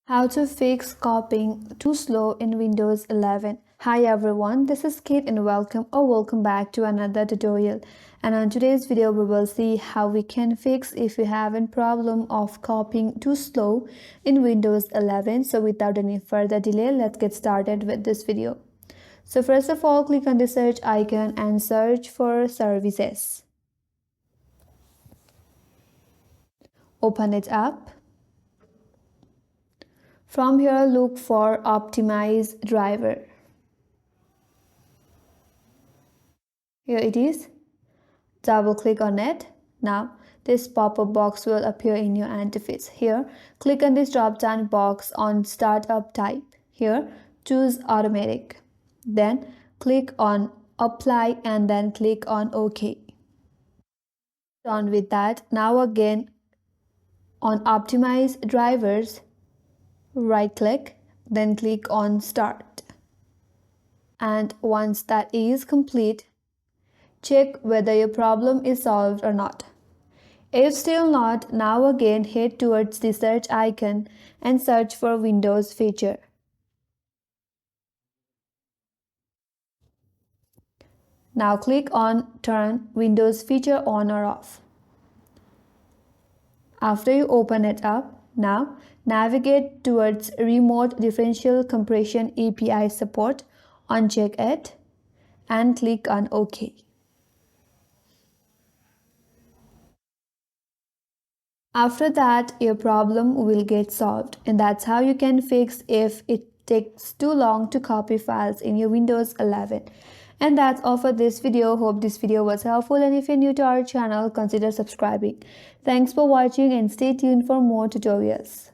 How to fix copying too slow in Windows 11. Hi everyone, this is Kate and welcome back to another tutorial. And on today's video we will see how we can fix if you have a problem of copying too slow in Windows 11. So without any further delay, let's get started with this video. So first of all, click on the search icon and search for services. Open it up. From here, look for Optimize driver. Here it is. Double click on it. Now, this pop-up box will appear in your interface. Here, click on this drop-down box on Startup Type. Here, choose Automatic. Then, click on Apply and then click on OK. Done with that. Now again, on Optimize drivers, right-click, then click on Start. And once that is complete, check whether your problem is solved or not. If still not, now again head towards the search icon and search for Windows feature. Now click on Turn Windows feature on or off. After you open it up, now navigate towards Remote Differential Compression API Support, uncheck it, and click on OK. After that, your problem will get solved, and that's how you can fix if it takes too long to copy files in your Windows 11. And that's all for this video. Hope this video was helpful, and if you're new to our channel, consider subscribing. Thanks for watching and stay tuned for more tutorials.